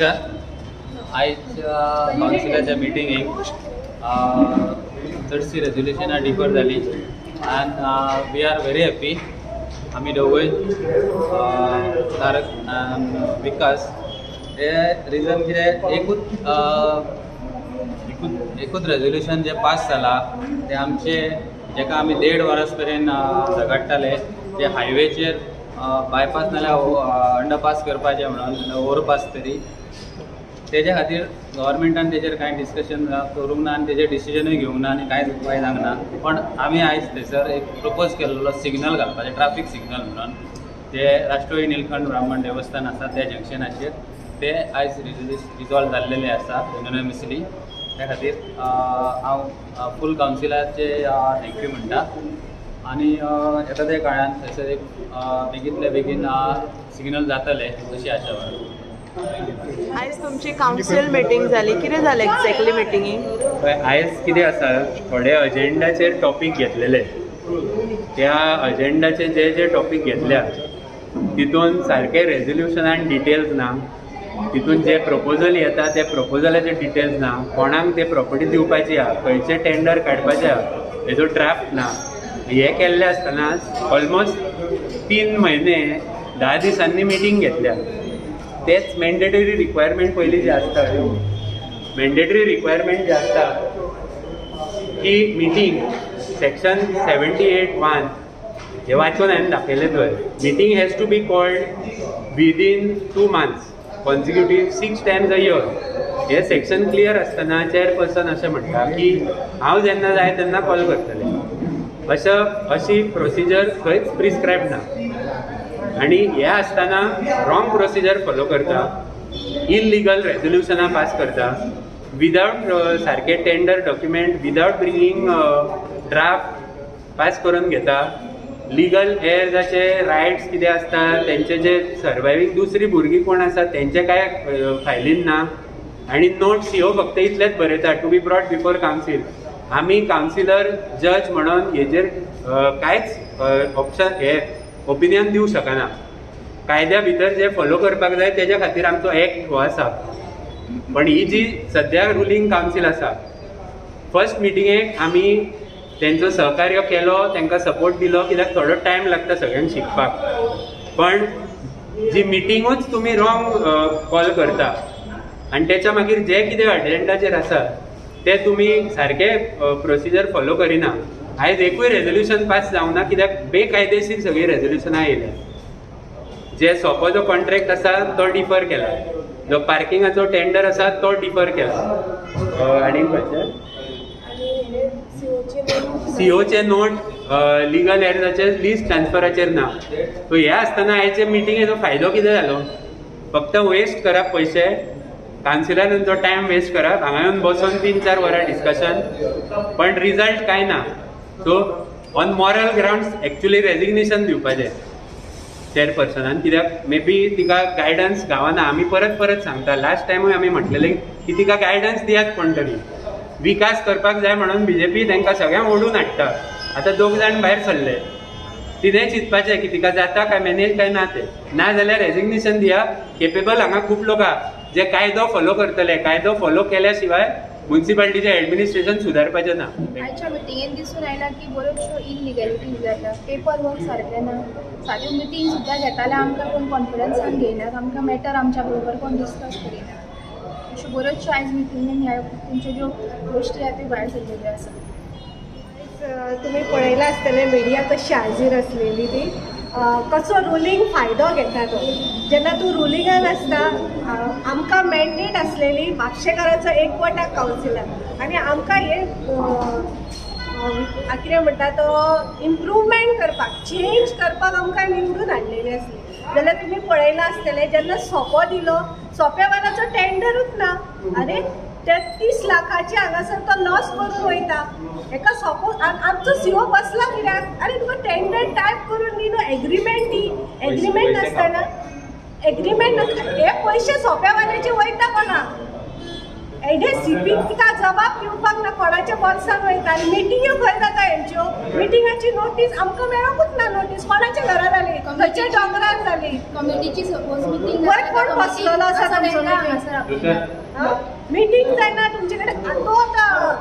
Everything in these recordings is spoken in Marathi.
नमस्कार. आयच्या कावन्सिलाच्या मिटिंगेक चडशी रेजोल्युशनां डिफर जाली and we are very happy. आमी दोगूय तारक आनी विकास हे रिजन कितें एकूच रेजोल्युशन जे पास जाला ते आमचे जेका आमी 1.5 वर्स पर्यंत झगडटाले जे हायवेचेर बायपास नाल्यार अंडरपास करपाचें म्हणून ओवरपास तरी तेजे खातीर गव्हर्मेंटान तेजेर कांय डिस्कशन करूंक ना आनी तेजेर डिसिजनूय घेवंक ना आनी कांय जावंक ना. पण आमी आयज थंयसर एक प्रपोज केल्लो सिग्नल घालपाचें ट्राफीक सिग्नल म्हणून जे राष्ट्रीय नीलकंठ ब्राह्मण देवस्थान आसा त्या जंक्शनाचेर ते आयज रिजॉल्व जाल्लेले आसा युनिनमसली. त्या खातीर हांव फूल कावन्सिलाचे थँक्यू म्हणटा आनी येता त्या काळान थंयसर एक बेगींतल्या बेगीन सिग्नल जातले अशी आशा बाळगता. आयज तुमची कावन्सिल मिटींग जाली. कितें जालें एक्झॅक्टली मिटिंगेक? आयज कितें आसा, थोडे अजेंडाचेर टॉपीक घेतलेले. त्या अजेंडाचे जे टॉपीक घेतल्या तितून सारके रेजोल्युशनान डिटेल्स ना. तितून जे प्रपोजल येता ते प्रपोजलाचे डिटेल्स ना. कोणाक ते प्रॉपर्टी दिवपाची आहा, खंयचे टेंडर काडपाचें आहा हेजो ड्राफ्ट ना. हे केल्ले आसतना ऑलमोस्ट 3 म्हयने 10 दिसांनी मिटींग घेतल्या. तेच मॅन्डेटरी रिक्वायरमेंट पयलीं जे आसता, मॅन्डेटरी रिक्वायरमेंट जे आसता की मिटींग सेक्शन 78(1) हे वाचून हांवें दाखयलें थंय. Meeting has to be called within 2 months consecutive 6 times a year. हे सेक्शन क्लियर आसतना चेअरपर्सन अशें म्हणटा की हांव जेन्ना जाय तेन्ना कॉल करतलें. अशी प्रोसिजर खंयच प्रिस्क्रायब ना. आनी हे आसतना रॉंग प्रोसिजर फॉलो करता, इल्लिगल रेजोल्युशनां पास करता, विदावट सारके tender document, without bringing draft pass करून घेता. लिगल एर्जाचे रायट्स कितें आसता तेंचे जे सर्वायवींग दुसरी भुरगीं कोण आसा तेंचे कांय फायलीन ना. आनी नोट्स ह्यो फक्त इतलेच बरयता to be brought before council. आमी कावन्सिलर जज म्हणून हेजेर कांयच ऑप्शन ओपिनियन दिवंक शकना. कायद्या भितर जे फॉलो करपाक जाय तेज्या खातीर आमचो एक्ट हो आसा. पण ही जी सद्या रुलींग कावन्सील आसा, फर्स्ट मिटिंगेक आमी तेंचो सहकार्य केलो, तांकां सपोर्ट दिलो, कित्याक थोडो टायम लागता सगळ्यांक शिकपाक. पण जी मिटिंगूच तुमी रॉंग कॉल करता आनी तेच्या मागीर जे कितें अजेंडाचेर आसा ते तुमी सारके प्रोसिजर फॉलो करिना. आयज एकूय रेजोल्युशन पास जावंक ना कित्याक बेकायदेशीर सगळी रेजोल्युशनां येयल्या. जे सोपो जो कॉन्ट्रॅक्ट आसा तो डिफर केला, जो पार्किंगाचो टेंडर आसा तो डिफर केला. आनी खंयचे सीओचे नोट लिगल एर्जाचे लिस्ट ट्रान्सफराचेर ना. सो हे आसतना आयचे मिटिंगेचो फायदो कितें जालो? फक्त वेस्ट करप पयशे, कावन्सिलरांचो टायम वेस्ट करप, हांगा येवन बसून 3-4 वरां डिस्कशन, पण रिजल्ट कांय ना. So on moral grounds actually resignation दिवपाचें चेअरपर्सनान, कित्याक मे बी तिका गायडन्स गावना. आमी परत परत सांगता, लास्ट टायमूय आमी म्हटलेलें की तिका गायडन्स दियात कोण तरी. विकास करपाक जाय म्हणून बीजेपी तांकां सगळ्यांक ओडून हाडटा. आतां 2 जाण भायर सरले. तिणें चिंतपाचें की तिका जाता काय मॅनेज काय ना तें. ना जाल्यार रेजिग्नेशन दिया. केपेबल हांगा खूब लोक आहा जे कायदो फॉलो करतले. कायदो फॉलो केल्या शिवाय म्युन्सिपालिटीचें एडमिनिस्ट्रेशन सुदारपाचें ना. आयच्या मिटिंगेन दिसून आयला की बऱ्योचश्यो इलिगॅलिटीज जाता. पेपर वर्क सारकें ना. सादी मिटींग सुद्दां घेताले आमकां कोण कॉन्फरन्सान घेयनात. आमकां मॅटर आमच्या बरोबर कोण डिस्कस करिना. अश्यो बऱ्योचश्यो आयज मिटिंगेन ह्या तुमच्यो ज्यो गोश्टी आहा त्यो भायर सरलेल्यो आसा. तुम्ही पळयला आसतलें मिडिया कशी हाजीर आसलेली ती. कसो रुलींग फायदो घेता तो. जेन्ना तूं रुलिंगान आसता, आमकां मॅन्डेट आसलेली म्हापशेकाराचो एकवटाक कावन्सिलाक, आनी आमकां हे कितें म्हणटा तो इम्प्रूवमेंट करपाक, चेंज करपाक आमकां निवडून हाडलेली आसली. जाल्यार तुमी पळयला आसतलें जेन्ना सोंपो दिलो, सोंप्या वराचो टेंडरूच ना. अरे ते 30 लाखाचे हांगासर तो लॉस करून वयता. हेका सपोज आमचो सीओ बसला कित्याक? अरे तुका टेंडर टायप करून दी न्हू, एग्रीमेंट दी. एग्रीमेंट नासतना, एग्रीमेंट हे पयशे सोंप्या वराचे वयता कोणाक? एडे सीपी तिका जबाब दिवपाक ना कोणाच्या बोल्सान वयता आनी मिटिंग्यो खंय जाता हेंच्यो मिटिंगाची नोटीस आमकां मेळोकूच ना नोटीस कोणाच्या घरा जाली खंयच्या डोंगरार जाली कमिटीची सपोज मिटिंग वयर कोण बसलेलो आसा तुमचो मिटिंग जायना तुमचे कडेन तो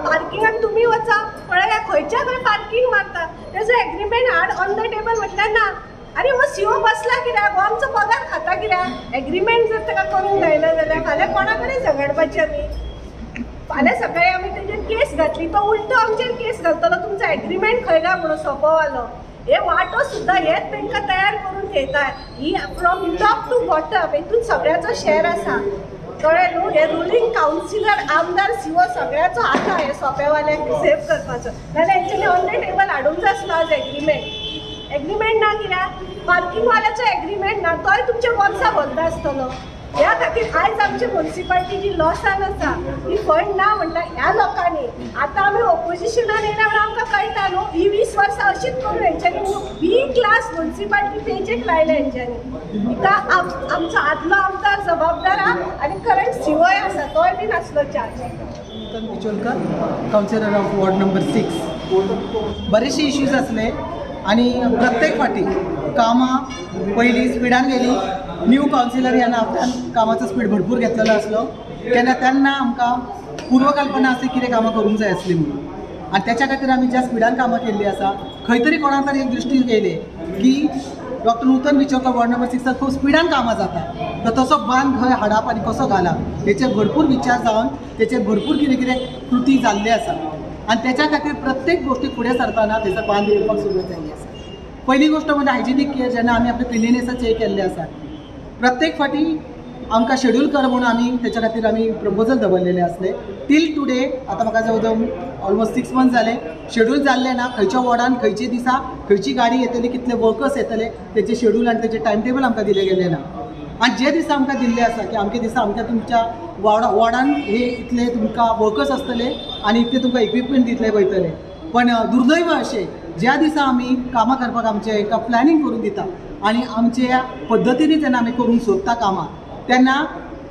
पार्किंगाक तुमी वचा पळया खंयच्या खंय पार्किंग मारता तेजो एग्रीमेंट हाड ऑन द टेबल म्हटल्यार ना अरे हो सीओ बसला कित्याक हो आमचो पगार खाता कित्याक एग्रीमेंट जर ताका करूंक जायना जाल्यार फाल्यां कोणा कडेन झगडपाचें आमी फाल्यां सकाळी आमी तेजेर केस घातली तो उलटो आमचेर केस घालतलो तुमचो एग्रीमेंट खंय गा म्हणून सोंपोवालो हे वाटो सुद्दां हेच तांकां तयार करून ठेयतात ही फ्रॉम टॉप टू बॉटम हितून सगळ्याचो शेअर आसा कळ्ळें न्हू हे रुलींग कावन्सिलर आमदार सीओ सगळ्याचो आसा हे सोंपेवाल्यांक सेव करपाचो नाल्यार हेंच्यांनी ऑन द टेबल हाडूंक जाय आसलो आज एग्रीमेंट ना कित्याक पार्किंगवाल्याचो एग्रीमेंट ना तोय तुमच्या बोल्सा भरता आसतलो ह्या खातीर आयज आमची म्युन्सिपाल्टी जी लॉसान आसा ही फंड ना म्हणटा ह्या लोकांनी आतां आमी ऑपोजिशनान येयल्या म्हणून आमकां कळटा न्हू ही 20 वर्सां अशीच करून हेंच्यांनी बी क्लास म्युन्सिपाल्टी पेजेक लायल्या हेंच्यांनी हिका आमचो आदलो आमदार जबाबदार आहा आनी करंट सीओय आसा तोय बीन आसलो charge Picholkar councillor of ward number 6 बरेचसे इश्यूज असले आणि प्रत्येक फाटी कामां पयलीं स्पिडान गेली न्यू काउन्सिलर ह्या नात्यान कामाचो स्पीड भरपूर घेतलेलो आसलो तेन्ना आमकां पूर्वकल्पना आसली कितें कामां करूंक जाय आसली म्हणून आनी त्याच्या खातीर आमी ज्या स्पिडान कामां केल्लीं आसा खंय तरी कोणाक तरी एक दृश्टी येयले की डॉक्टर नूतन पिचोलकर वॉर्ड नंबर 6 खूब स्पिडान कामां जाता तर तसो बांद खंय हाडप आनी कसो घालप हेचेर भरपूर विचार जावन तेचेर भरपूर कितें कितें कृती जाल्ले आसा आनी त्याच्या खातीर प्रत्येक गोष्टी फुडें सरताना तेचो बांद येवपाक सुरवात जाल्ली आसा पहिली गोष्ट म्हणजे हायजिनीक केअर जेन्ना आमी आपले क्लिनिनेसाचे हे केल्ले आसा प्रत्येक फाटी आमकां शेड्यूल कर म्हणून आमी तेच्या खातीर आमी प्रपोजल दवरलेले आसले टील टुडे आतां म्हाका जवळ जवळ ऑलमोस्ट 6 मंथ्स जाले शेड्यूल जाल्ले ना खंयच्या वॉर्डान खंयचे दिसा खंयची गाडी येतली कितले वर्कर्स येतले तेचे शेड्यूल आनी तेचे टायम टेबल आमकां दिले गेले ना आनी जे दिसा आमकां दिल्ले आसा की अमके दिसा आमकां तुमच्या वॉर्डान हे इतले तुमकां वर्कर्स आसतले आनी इतले तुमकां इक्विपमेंट दितले वयतले पण दुर्दैव अशें ज्या दिसा आमी कामां करपाक आमचे एका प्लॅनिंग करून दिता आनी आमच्या पद्दतीने जेन्ना आमी करूंक सोदता कामां तेन्ना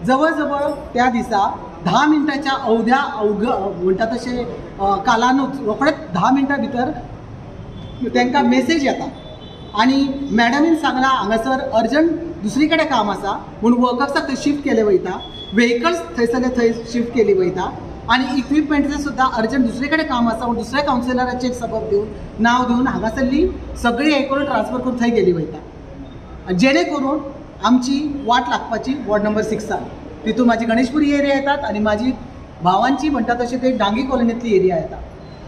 जवळ जवळ त्या दिसा 10 मिनटाच्या म्हणटा तशें कालानूच रोखडेच 10 मिनटां भितर तांकां मेसेज येता आनी मॅडमीन सांगला हांगासर अर्जंट दुसरी कडेन काम आसा म्हणून वर्कर्साक थंय शिफ्ट केले वयता व्हेकल्स थंयसरले थंय शिफ्ट केली वयता आनी इक्विपमेंटचे सुद्दां अर्जंट दुसरे कडेन काम आसा म्हणून दुसऱ्या काउन्सिलराचेर सबब दिवन नांव दिवन हांगासरली सगळी हे करून ट्रान्सफर करून थंय गेली वयता जेणे करून आमची वाट लागपाची वॉर्ड नंबर 6 तितून म्हाजी गणेशपुरी एरिया येतात आनी म्हाजी भावांची म्हणटा तशी ते डांगी कॉलनीतली एरिया येता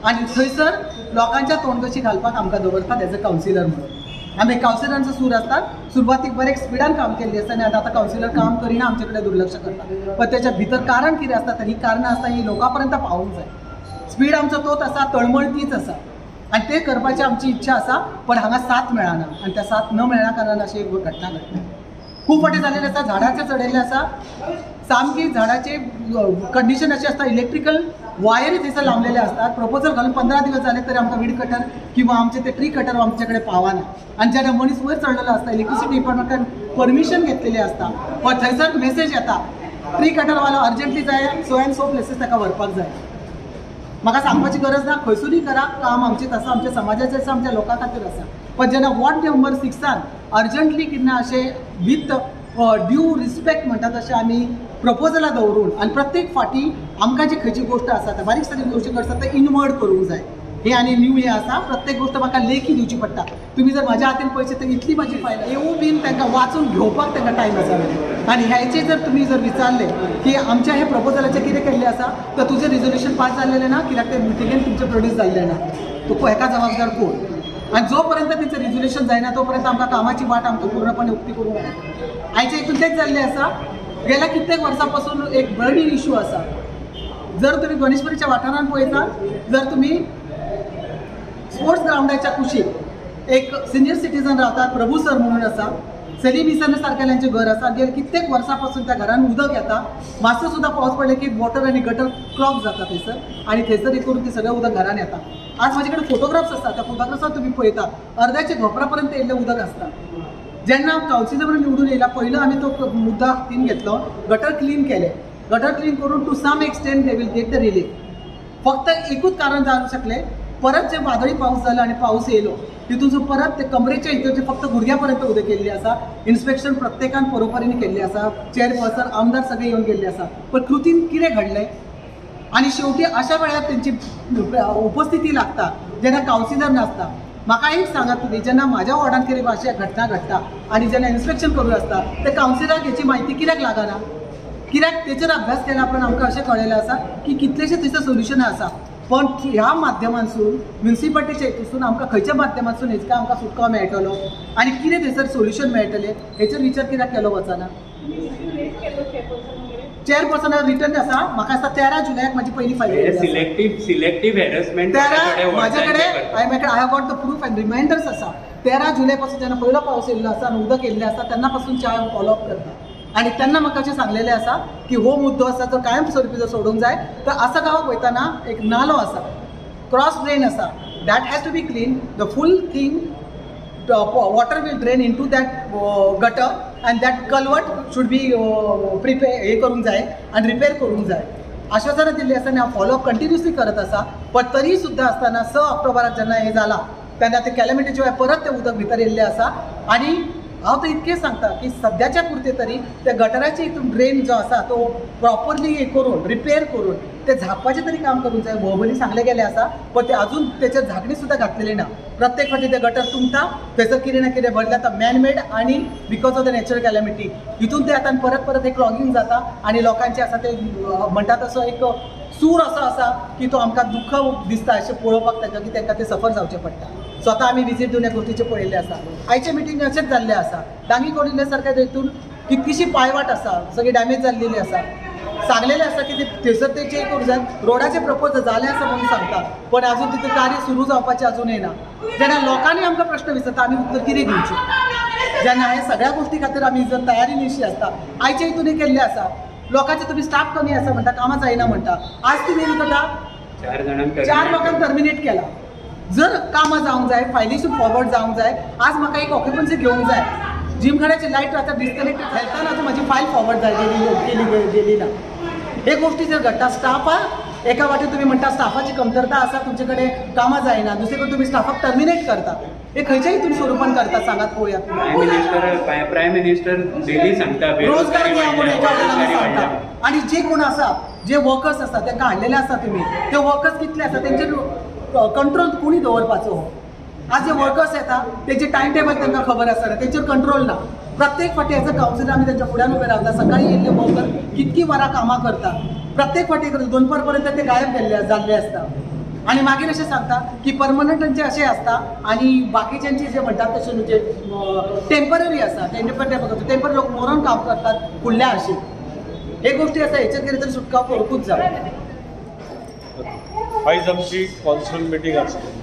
आनी थंयसर लोकांच्या तोंड कशी घालपाक आमकां दवरतात एज अ काउन्सिलर म्हणून आमी काउन्सिलरांचो सूर आसतात सुरवातीक बरें स्पिडान काम केल्ली आसता आनी आतां काउन्सिलर काम करिना आमचे कडेन दुर्लक्ष करता पण त्याच्या भितर कारण कितें आसता तर ही कारणां आसता ही लोकां पर्यंत पावूंक जाय स्पीड आमचो तोच आसा तळमळ तीच आसा आनी ते करपाची आमची इच्छा आसा पण हांगा साथ मेळना आनी त्या साथ न मेळना कारणान अशी एक घटना घडटा खूब फाटी जाल्लेले आसा झाडाचे चडयल्ले आसा सामकी झाडाचे कंडिशन अशी आसता इलेक्ट्रिकल वायरी थंयसर लावलेले असतात प्रपोजल घालून 15 दिवस झाले तरी आमकां वीड कटर किंवा आमचे ते ट्री कटर आमचे कडेन पावना आनी जेन्ना मनीस वयर चडलेलो आसता इलेक्ट्रिसिटी डिपार्टमेंटान परमिशन घेतलेली आसता पण थंयसर मेसेज येता ट्री कटरवालो अर्जंटली जाय सो एंड सो प्लेसीस ताका व्हरपाक जाय म्हाका सांगपाची गरज ना खंयसरूय करा काम आमचें आसा आमच्या समाजाचें आसा आमच्या लोकां खातीर आसा पण जेन्ना वॉर्ड नंबर 6 अर्जंटली केन्ना अशें विथ ड्यू रिस्पेक्ट म्हणटा तशें आमी प्रपोजलां दवरून आनी प्रत्येक फाटी आमकां जी खंयची गोश्ट आसा त्या बारीक सारीक गोश्टी करता ते इनवर्ड करूंक जाय हे आनी न्यू हे आसा प्रत्येक गोश्ट म्हाका लेखी दिवची पडटा तुमी जर म्हाज्या हातीन पळयचे तर इतली म्हाजी फायल येवून बीन तांकां वाचून घेवपाक तांकां टायम आसा आनी ह्याचे जर तुमी जर विचारले की आमच्या हे प्रपोजलाचे कितें केल्लें आसा तर तुजें रिजोल्युशन पास जाल्लेलें ना कित्याक ते मिटिंगेन तुमचें प्रोड्यूस जाल्लें ना तो हेका जबाबदार कोण आनी जो पर्यंत तेंचें रिजोल्युशन जायना तो पर्यंत आमकां कामाची वाट आमकां पूर्णपणे उक्ती करूंक जाय आयचे हितून तेच जाल्लें आसा गेल्या कित्येक वर्सां पासून एक बर्निंग इश्यू आसा जर तुमी गणेशपुरीच्या वाठारांत पळयता जर तुमी स्पोर्ट्स ग्राउंडाच्या कुशीक एक सिनियर सिटीजन रावतात प्रभू सर म्हणून आसा सलीम इसन सारकेल्यांचें घर आसा गेल्या कित्येक वर्सां पासून त्या घरान उदक येता मातसो सुद्दां पावस पडले की वॉटर आनी गटर क्लॉग जाता थंयसर आनी थंयसर एक करून ती सगळें उदक घरान येता आज म्हाजे कडेन फोटोग्राफ्स आसा त्या फोटोग्राफ्सार तुमी पळयता अर्द्याचे घोपरा पर्यंत येयल्लें उदक आसता जेन्ना काउन्सिलर म्हणून निवडून येयला पयलो आमी तो मुद्दा हातीन घेतलो गटर क्लीन केले गटर क्लीन करून to some extent they will get the relief. फक्त एकूच कारण जावंक शकले, परत जे वादळी पाऊस जालो आनी पाऊस येयलो तितून परत ते कमरेच्या इतून फक्त गुडघ्यापर्यंत उदक केल्ली आसा. इन्स्पेक्शन प्रत्येकान बरोबरीने केल्ली आसा, चेअरपर्सन आमदार सगळे येवन गेल्ले आसा. पण कृतीन कितें घडलें आनी शेवटी अशा वेळार तेंची उपस्थिती लागता जेन्ना कावन्सिलर नासता. म्हाका एक सांगात तुमी, जेन्ना म्हाज्या वॉर्डांत कितें अशें घटना घडटा आनी जेन्ना इन्स्पेक्शन करूं आसता ते कावन्सिलराक हेची म्हायती कित्याक लागना? कित्याक तेचेर अभ्यास केला पण आमकां अशें कळयलें आसा की कितलेशे थंयसर सोल्युशनां आसा. पण ह्या माध्यमांसून म्युन्सिपाल्टीच्या हितून आमकां खंयच्या माध्यमांतसून हेचो आमकां सुटको मेळटलो आनी कितें थंयसर सोल्युशन मेळटलें हेचेर विचार कित्याक केलो वचना? चेअरपर्सनाक रिटर्न आसा, म्हाका आसा 13 जुलयाक म्हाजी पयली फायल. सिलेक्टिव्ह हॅरेसमेंट म्हाजे कडेन I have got the proof and reminders आसा. 13 जुलय पासून जेन्ना पयलो पावस येयल्लो आसा आनी उदक येयल्लें आसा तेन्ना पासून हांव फॉलोअप करता. आनी तेन्ना म्हाका अशें सांगलेलें आसा की हो मुद्दो आसा जो कायम स्वरुपी जर सोडूंक जाय तर आसा गांवाक वयताना एक नालो आसा, क्रॉस ड्रेन आसा, that has to be clean. The full thing water will drain into that gutter and that culvert should be हे करूंक जाय आणि रिपेअर करूंक जाय. आश्वासनां दिल्ली आसा आनी हांव फॉलोअप कंटिन्युअसली करत आसा. पण तरी सुद्दां आसतना 6 ऑक्टोबराक जेन्ना हे जाला तेन्ना ते कॅलेमिटीच्या वेळार परत ते उदक भितर येयल्लें आसा. आनी हांव तो इतकें सांगता की सद्याच्या पुरते तरी त्या गटराचे हितून ड्रेन जो आसा तो प्रॉपरली हे करून रिपेअर करून ते झाकपाचें तरी काम करूंक जाय. भोवबरी सांगले गेले आसा पण ते अजून तेचेर झाकणी सुद्दां घातलेली ना. प्रत्येक फावटी ते गटर तुंबता, थंयसर कितें ना कितें भरलें आतां मॅनमेड आनी बिकॉज ऑफ द नॅचरल कॅलेमिटी हितून ते आतां परत एक क्लॉगिंग जाता आनी लोकांचे आसा ते म्हणटा तसो एक सूर असो आसा की तो आमकां दुख्ख दिसता अशें पळोवपाक ताका की तांकां ते सफर जावचें पडटा. स्वता आमी विजीट दिवन ह्या गोश्टीचें पळयल्लें आसा. आयचे मिटींग अशेंच जाल्लें आसा. डांगी कोडिल्ले सारक्या हितून कितकीशी पायवाट आसा, सगळी डॅमेज जाल्लेली आसा. सांगलेलें आसा की थंयसर ते चेक करूं जाय. रोडाचे प्रपोज जालें आसा म्हणून सांगता पण अजून तितून कार्य सुरू जावपाचें अजून येना. जेन्ना लोकांनी आमकां प्रश्न विचारता आमी उत्तर कितें दिवचें? जेन्ना हे सगळ्या गोश्टी खातीर आमी जर तयारी निशी आसता. आयचे हितून केल्लें आसा, लोकांचे तुमी स्टाफ कमी आसा म्हणटा, कामां जायना म्हणटा. आज तुमी करता 4 लोकांक टर्मिनेट केला. जर कामां जावंक जाय, फायलीसून फॉरवर्ड जावंक जाय, आज म्हाका एक ऑक्युपन्सी घेवंक जाय. जिमखान्याची लायट आतां डिस्कनेक्टेड हेल्थान आतां म्हाजी फायल फॉरवर्ड जाय गेली ना. हे गोष्टी जर घडटा स्टाफाक एका वाटेन तुमी म्हणटा स्टाफाची कमतरता आसा, तुमचे कडेन कामां जायना, दुसरे कडेन तुमी स्टाफाक टर्मिनेट करता. हे खंयच्या हितून स्वरुपान करता सांगात पळोवया. प्रायम मिनिस्टर डेली सांगता रोजगार दिया म्हणून एका वाटेन सांगता. आनी जे कोण आसा, जे वर्कर्स आसा तांकां हाडलेले आसा तुमी, ते वर्कर्स कितले आसा तेंचेर कंट्रोल कोणी दवरपाचो? आज जे वर्कर्स येता तेचे टायम टेबल तांकां खबर आसना, तेंचेर कंट्रोल ना. प्रत्येक फाटी एज अ कावन्सिलर आमी तेंच्या फुड्यान उबे रावता. सकाळी येयल्ले वर्कर कितकी वरां कामां करता, प्रत्येक फाटी 2 पर्यंत ते गायब जाल्ले आसता. आनी मागीर अशें सांगता की परमनंटांचे अशें आसता आनी बाकीच्यांचे जे म्हणटात तशें म्हणजे टेम्पररी आसा. टेम्पररी लोक मरून काम करतात फुडल्या हरशी. हे गोश्टी आसा, हेचेर कितें तरी सुटका करूंकूच जाय. आयज आमची कावन्सिल मिटींग आसली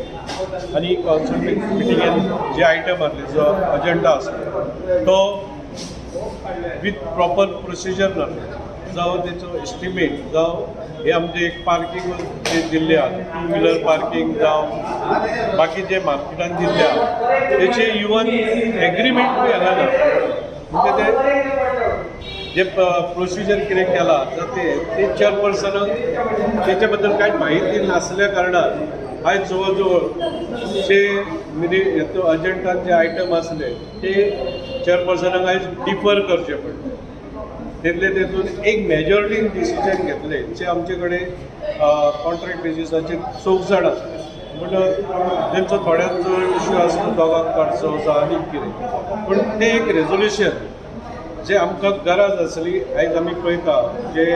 आनी कावन्सिल मिटिंगेन जे आयटम आसले, जो अजेंडा आसलो तो विथ प्रॉपर प्रोसिजर नासलो. जावं तेचो एस्टिमेट जावं हे आमचे एक पार्किंग जे दिल्ले आहा, 2 व्हिलर पार्किंग जावं बाकी जे मार्केटान दिल्ले आहा तेचे इवन एग्रीमेंट बी हांगा ना. म्हणजे ते जे प्रोसिजर कितें केला ते चेअरपर्सनाक तेचे बद्दल कांय म्हायती नासल्या कारणान आयज जवळ जवळ 6 अजेंडान जे आयटम आसले ते चेअरपर्सनाक आयज डिफर करचे पडले. तेतून एक मेजॉरिटीन डिसिजन घेतले जे आमचे कडेन कॉन्ट्रॅक्ट बेसिसाचेर 4 जाण आसले. म्हणून तेंचो थोड्यांचो इश्यू आसलो दोगांक काडचो जावं आनीक कितें, पूण तें एक रेजोल्युशन जे आमकां गरज आसली. आयज आमी पळयता जे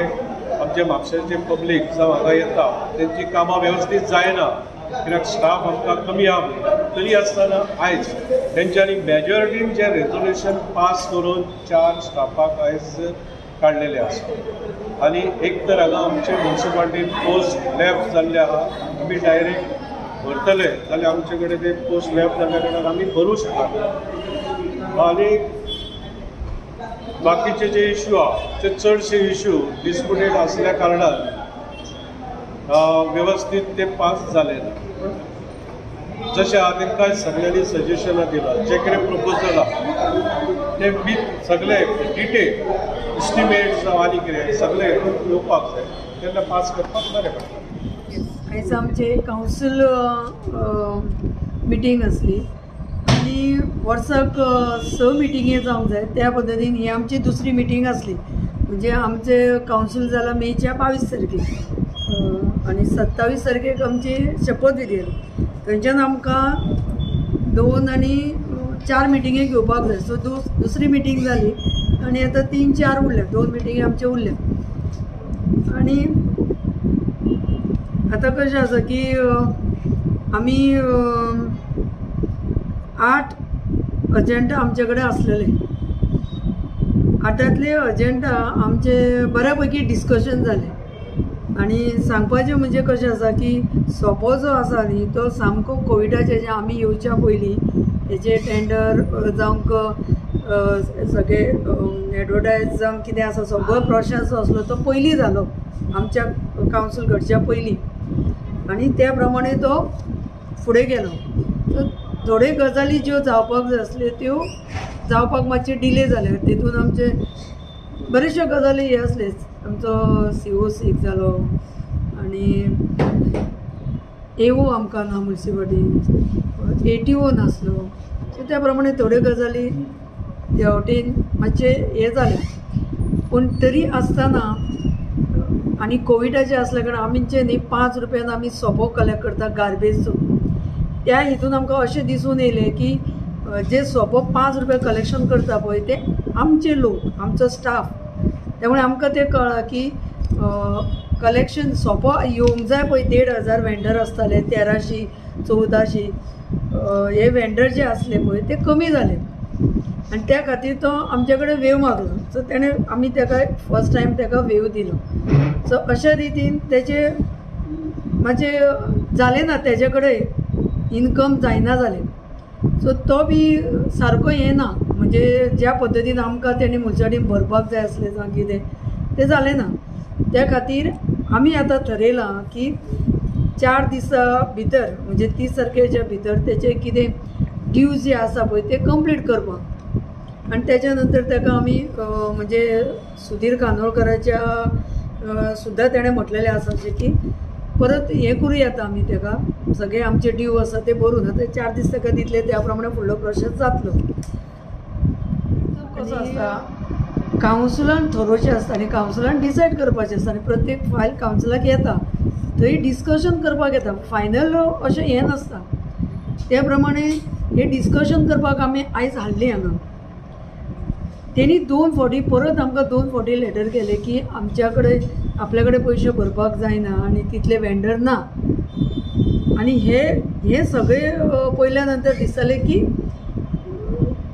आमचे म्हापशेचे पब्लीक जावं हांगा येता तेंची कामां वेवस्थीत जायना, कित्याक स्टाफ आमकां कमी आहा. तरी आसतना आयज तेंच्यांनी मेजॉरिटीन जे रेजोल्युशन पास करून 4 स्टाफाक आयज काडलेले आसा. आनी एक तर हांगा आमचे म्युन्सिपाल्टीन पोस्ट लॅफ्ट जाल्ले आहा. आमी डायरेक्ट भरतले जाल्यार आमचे कडेन ते पोस्ट लॅफ्ट जाल्ल्या कारणान आमी भरूं शकना. आनी बाकीचे जे इश्यू आहा ते चडशे इश्यू डिस्प्युटेड आसल्या कारणान व्यवस्थीत ते पास जाले ना. जशें हांव तांकां सगळ्यांनी सजेशनां दिलां, जे कितें प्रपोजल आहा ते विथ सगळे डिटेल इस्टिमेट जावं आनी कितें सगळें येवपाक जाय तेन्ना पास करपाक बरें पडटा. आयज आमचे कावन्सील मिटींग आसली आनी वर्साक 6 मिटिंगे जावंक जाय त्या पद्दतीन ही आमची दुसरी मिटींग आसली. म्हणजे आमचे कावन्सील जाला मेच्या 22 तारखेक आनी 27 तारखेक आमची शपथविधी आली. थंयच्यान आमकां 2 आनी 4 मिटिंगे घेवपाक जाय. सो दुसरी मिटींग जाली आनी आतां 3-4 उरल्या. 2 मिटिंगे आमचे उरल्या. आनी आतां कशें आसा की आमी 8 अजेंडा आमचे कडेन आसलेले. 8तले अजेंडा आमचे बऱ्यापैकी डिस्कशन जाले. आनी सांगपाचें म्हणजे कशें आसा की सोंपो जो आसा न्ही तो सामको कोविडाचे जे आमी येवच्या पयलीं हेजे टेंडर जावंक सगळे एडवर्टायज जावंक कितें आसा सगळो प्रोसेस जो आसलो तो पयलीं जालो आमच्या कावन्सील घडच्या पयलीं आनी त्या प्रमाणे तो फुडें गेलो. सो थोड्यो गजाली ज्यो जावपाक जाय आसल्यो त्यो जावपाक मातशे डिले जाले. तितून आमचे बरेचशे गजाली हे आसलेच. आमचो CO सीक जालो आनी AO आमकां ना म्युनिसिपालिटी ATO नासलो. सो त्या प्रमाणे थोड्यो गजाली ह्या वटेन मातशे हे जाले. पूण तरी आसतना आनी कोविडाचें आसल्या कारणान आमचे न्ही 5 रुपयान आमी सोपो कलेक्ट करता गार्बेजचो. त्या हितून आमकां अशें दिसून येयलें की जे सोपो 5 रुपया कलेक्शन करता पळय ते आमचे लोक आमचो स्टाफ. त्यामुळे आमकां तें कळ्ळां की कलेक्शन सोपो येवंक जाय पळय 1,500 वेंडर आसताले 1300 1400 हे वेंडर जे आसले पळय ते कमी जाले आनी त्या खातीर तो आमचे कडेन वेव मागलो. सो तेणें आमी ताका फर्स्ट टायम ताका वेव दिलो. सो अशा रितीन तेजे मातशें जालें ना तेजे कडेन इनकम जायना जालें. सो तो बी सारको हें ना म्हणजे ज्या पद्दतीन आमकां तेणी मुनसिपाल्टीन भरपाक जाय आसलें जावं कितें तें जालें ना. त्या खातीर आमी आतां थरयलां की 4 दिसा भितर म्हणजे 30 तारखेच्या भितर तेचे कितें ड्यूज जे आसा पळय ते कंप्लीट करपाक आनी तेच्या नंतर ताका आमी म्हणजे सुधीर कांदोळकराच्या सुद्दां तेणें म्हटलेलें आसा की परत हें करूं येता आमी ताका सगळे आमचे ड्यू आसा ते भरून आतां 4 दीस ताका दितले त्या प्रमाणे फुडलो प्रोसेस जातलो. कसो आसता कावन्सिलान थारोवचें आसता आनी कावन्सिलान डिसायड करपाचें आसता आनी प्रत्येक फायल कावन्सिलाक येता थंय डिस्कशन करपाक येता. फायनल अशें हें नासता. त्या प्रमाणे हे डिस्कशन करपाक आमी आयज हाडली हांगा. तेणी 2 फावटी परत आमकां 2 फावटी लेटर केले की आमच्या कडेन आपल्या कडेन पयशे भरपाक जायना आनी तितले वेंडर ना आनी हे सगळे पयल्या नंतर दिसताले की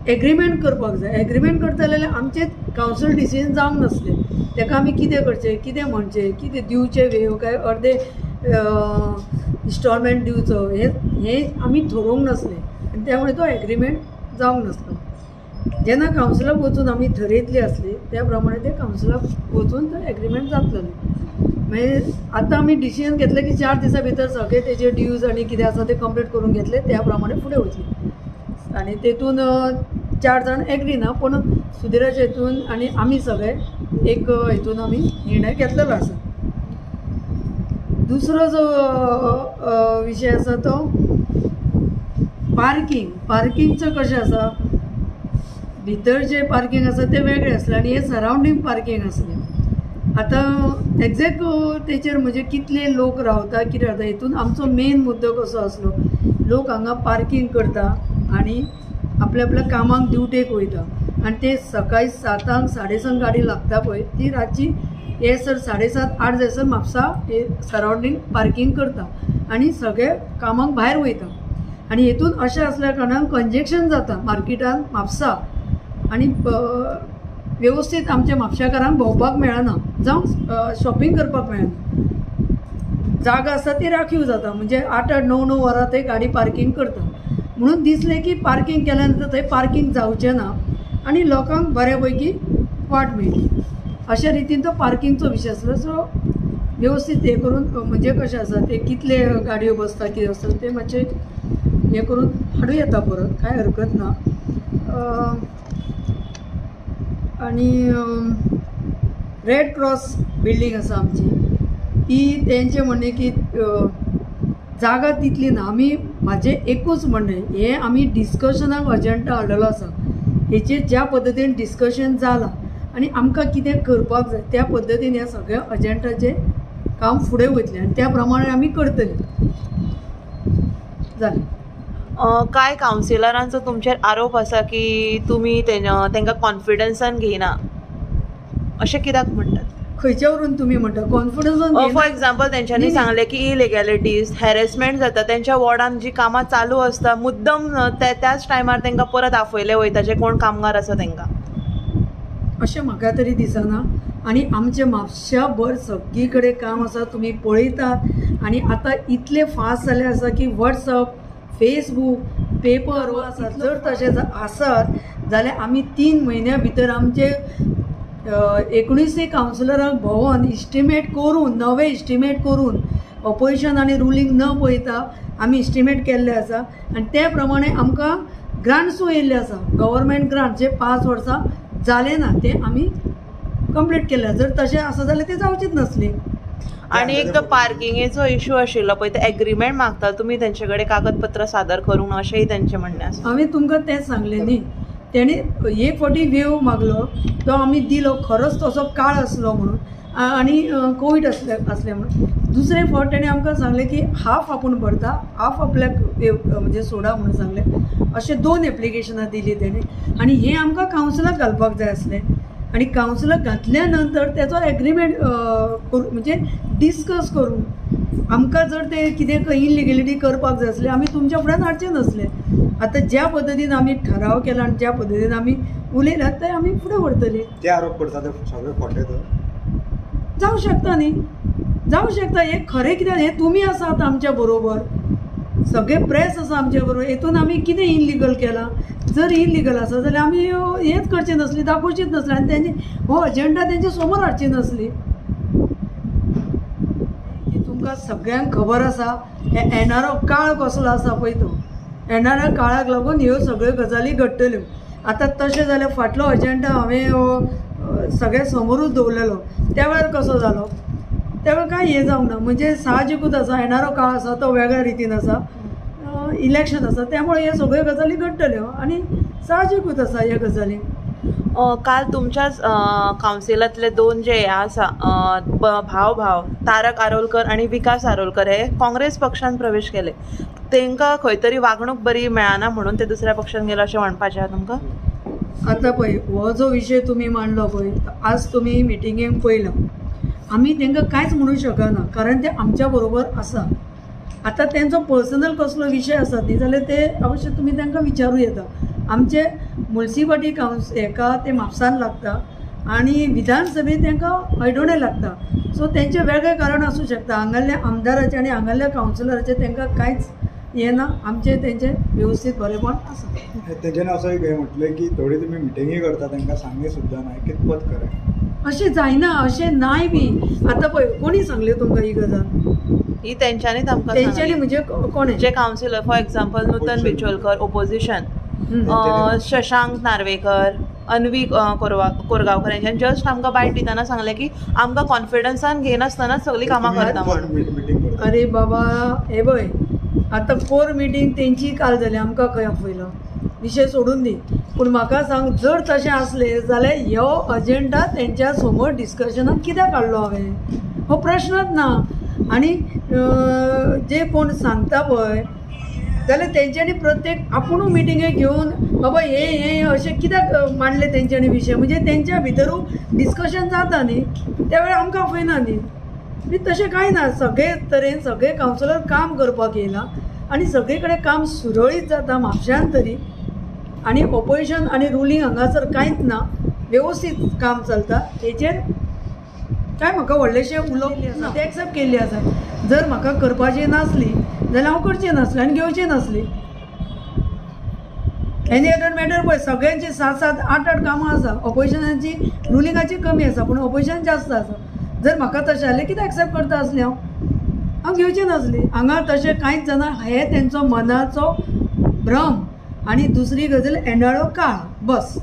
एग्रीमेंट करपाक जाय. एग्रीमेंट करता जाल्यार आमचें कावन्सील डिसिजन जावंक नासलें. ताका आमी कितें करचें कितें म्हणचें कितें दिवचें वेव काय अर्दे इन्स्टॉलमेंट दिवचो हे आमी थारोवंक नासलें आनी त्यामुळे तो एग्रीमेंट जावंक नासलो. जेन्ना कावन्सिलाक वचून आमी थरयतली आसली त्या प्रमाणे ते कावन्सिलाक वचून तो एग्रीमेंट जातलें. मागीर आतां आमी डिसिजन घेतलें की 4 दिसां भितर सगळे तेजे ड्यूज आनी कितें आसा ते कंप्लीट करून घेतले त्या प्रमाणे फुडें वचले आनी तेतून 4 जाण एग्री ना पूण सुधिराच्या हितून आनी आमी सगळे एक हितून आमी निर्णय घेतलेलो आसा. दुसरो जो विशय आसा तो पार्किंगचं कशें आसा. भितर जे पार्किंग आसा ते वेगळे आसले आनी हे सरावंडींग पार्किंग आसलें. आतां एग्जॅक्ट तेचेर म्हणजे कितले लोक रावता कितें जाता हितून आमचो मेन मुद्दो कसो आसलो. लोक हांगा पार्किंग करता आनी आपल्या आपल्या कामाक ड्युटेक वयता आनी ते सकाळी 7 7:30 गाडी लागता पळय ती रातची हे सर 7:30-8 जायसर म्हापसा हे सरावंडींग पार्किंग करता आनी सगळे कामाक भायर वयता आनी हितून अशें आसल्या कारणान कंजेक्शन जाता मार्केटान म्हापसा आनी वेवस्थीत आमच्या म्हापशेकारांक भोंवपाक मेळना जावं शॉपिंग करपाक मेळना. जागा आसा ती राखीव जाता म्हणजे 8-9 वरां थंय गाडी पार्किंग करता. म्हणून दिसलें की पार्किंग केल्या नंतर थंय पार्किंग जावचें ना आनी लोकांक बऱ्यापैकी वाट मेळटली अशा रितीन तो पार्किंगचो विशय आसलो. सो वेवस्थीत हे करून म्हणजे कशें आसा ते कितले गाडयो बसता कितें आसता ते मातशें हे करून हाडूं येता परत कांय हरकत ना. आनी रेड क्रॉस बिल्डींग आसा आमची ती तेंचे म्हणणे की जागा तितली ना. आमी म्हाजें एकूच म्हणणें हें आमी डिस्कशनाक अजेंडा हाडलेलो आसा. हेचेर ज्या पद्दतीन डिस्कशन जालां आनी आमकां कितें करपाक जाय त्या पद्दतीन ह्या सगळ्या अजेंडाचें काम फुडें वयतलें आनी त्या प्रमाणे आमी करतलीं. जालें. काय कावन्सिलरांचो तुमचेर आरोप आसा की तुमी तांकां कॉन्फिडन्सान घेयना, अशें कित्याक म्हणटात? खंयच्या वरून तुमी म्हणटा कॉन्फिडन्स? फॉर एक्झाम्पल तेंच्यांनी सांगलें की इलिगॅलिटीज हॅरेसमेंट जाता तेंच्या वॉर्डान जी कामां चालू आसता मुद्दम त्याच टायमार तांकां परत आफयले वयता जे कोण कामगार आसा तांकां. अशें म्हाका तरी दिसना. आनी आमचे म्हापशा भर सगळी कडेन काम आसा तुमी पळयतात. आनी आतां इतले फास्ट जाल्ले आसा की वॉट्सअप, फेसबूक, पेपर आसा. जर तशें आसत जाल्यार आमी 3 म्हयन्या भितर आमचे 19 कावन्सिलरांक भोंवोन इस्टिमेट करून नवे इस्टिमेट करून ऑपोजिशन आनी रुलींग न पळयता आमी इस्टिमेट केल्ले आसा. आनी ते प्रमाणे आमकां ग्रांट्सूय येयल्ले आसा. गव्हर्मेंट ग्रांट जे 5 वर्सां जाले ना ते आमी कंप्लीट केल्या. जर तशें आसा जाल्यार ते जावचीच नसली. आनी एक तो पार्किंगेचो इशू आशिल्लो पळय ते एग्रीमेंट मागता तुमी तेंचे कडेन कागदपत्र सादर करूंक अशेंय तेंचें म्हणणें आसा. हांवें तुमकां तेंच सांगलें न्ही. तेणी एक फावटी वेव मागलो तो आमी दिलो. खरोच तसो काळ आसलो म्हणून आनी कोवीड आसलें म्हणून. दुसरे फावट तेणें आमकां सांगलें की हाफ आपूण भरता, हाफ आपल्याक वेव म्हणजे सोडा म्हणून सांगलें. अशें 2 एप्लिकेशनां दिलीं तेणें. आनी हें आमकां कावन्सिलाक घालपाक जाय आसलें. आनी कावन्सिलाक घातल्या नंतर तेचो एग्रीमेंट म्हणजे डिस्कस करून आमकां जर ते कितें इलिगॅलिटी करपाक जाय आसलें आमी तुमच्या फुड्यान हाडचें नसलें. आतां ज्या पद्दतीन आमी ठराव केला आनी ज्या पद्दतीन आमी उलयल्यात ते आमी फुडें व्हरतलीं. ते आरोप करता ते सगळे खोटे तर जावं शकता न्ही. जावं शकता. हें खरें कित्याक हें तुमी आसात आमच्या बरोबर, सगळे प्रेस आसा आमच्या बरोबर. हेतून आमी कितें इलिगल केलां? जर इलिगल आसा जाल्यार आमी हेंच करचें नसलीं, दाखोवचीच नसलीं आनी तेंची हो अजेंडा तेंच्या समोर हाडची नसली. तुमकां सगळ्यांक खबर आसा हे येणारो काळ कसलो आसा पळय तो. येणाऱ्या काळाक लागून ह्यो सगळ्यो गजाली घडटल्यो. आतां तशें जाल्यार फाटलो अजेंडा हांवें सगळ्या समोरूच दवरलेलो. त्या वेळार कसो जालो? त्या वेळार कांय हें जावंक ना. म्हणजे साहजिकूच आसा येणारो काळ आसा तो वेगळ्या रितीन आसा, इलेक्शन आसा, त्यामुळे ह्यो सगळ्यो गजाली घडटल्यो आनी साहजिकूच आसा ह्या गजाली. काल तुमच्याच कावन्सिलांतले 2 जे आसा भाव तारक आरोलकर आनी विकास आरोलकर हे काँग्रेस पक्षान प्रवेश केले. तांकां खंय तरी वागणूक बरी मेळना म्हणून ते दुसऱ्या पक्षान गेले अशें म्हणपाचें आहा तुमकां? आतां पळय हो जो विशय तुमी मांडलो पळय आज तुमी मिटिंगेक पळयलो. आमी तांकां कांयच म्हणूंक शकना कारण ते आमच्या बरोबर आसा. आतां तेंचो पर्सनल कसलो विशय आसा न्ही जाल्यार ते अवश्य तुमी तांकां विचारूं येता. आमचे म्युनिसिपालिटी हेका ते म्हापसान लागता आनी विधानसभेत तांकां हयडोणे लागता. सो तेंचें वेगळें कारण आसूं शकता. हांगाल्ल्या आमदाराचें आनी हांगाल्ल्या कावन्सिलराचें तांकां कांयच हें ना. आमचें तेंचें वेवस्थीत बरेपण आसा. तेजेन असोय खंय म्हटलें की थोडी तुमी मिटिंगी करता तांकां सांगे सुद्दां ना कितपत खरें? अशें जायना, अशें नाय बी. आतां पळय कोणी सांगलें तुमकां ही गजाल? ही तेंच्यांनीच आमकां तेंच्यांनी म्हणजे कोणें? जे councillor for example Nutan Bicholkar opposition, Shashank Narvekar, Anvi Korgaonkar हेंच्यांनी जस्ट आमकां बायट दितना सांगलें की आमकां कॉन्फिडन्सान घेनासतना सगळीं कामां करता म्हणून. अरे बाबा हे पळय आतां कोर मिटींग तेंची काल जाली आमकां खंय आपयलो विशय सोडून दी. पूण म्हाका सांग जर तशें आसलें जाल्यार ह्यो अजेंडा तेंच्या समोर डिस्कशनाक कित्याक हाडलो हांवें? हो प्रश्नच ना. आनी जे कोण सांगता पळय जाल्यार तेंच्यांनी प्रत्येक आपुणू मिटिंगेक घेवन बाबा हे अशें कित्याक मांडले तेंच्यांनी विशय? म्हणजे तेंच्या भितरू डिस्कशन जाता न्ही त्या वेळार आमकां आपयना न्ही. तशें कांय ना. सगळे तरेन सगळे कावन्सिलर काम करपाक येयला आनी सगळे कडेन काम सुरळीत जाता म्हापशान तरी. आनी ऑपोजिशन आनी रुलींग हांगासर कांयच ना. वेवस्थीत काम चलता. हेचेर काय म्हाका व्हडलेशें उलोवप ना. ते एक्सेप्ट केल्ली आसा. जर म्हाका करपाची नासली जाल्यार हांव करचें नासलें आनी घेवचें नासली. एनी अदर मॅटर पळय सगळ्यांची 7-7, 8-8 कामां आसा. ऑपोजिशनाची रुलिंगाची कमी आसा पूण ऑपोजिशन जास्त आसा. जर म्हाका तशें जालें कितें एक्सेप्ट करता आसलें हांव घेवचें नासली. हांगा तशें कांयच जाना. हे तेंचो मनाचो भ्रम आनी दुसरी गजाल येणारो काळ बस.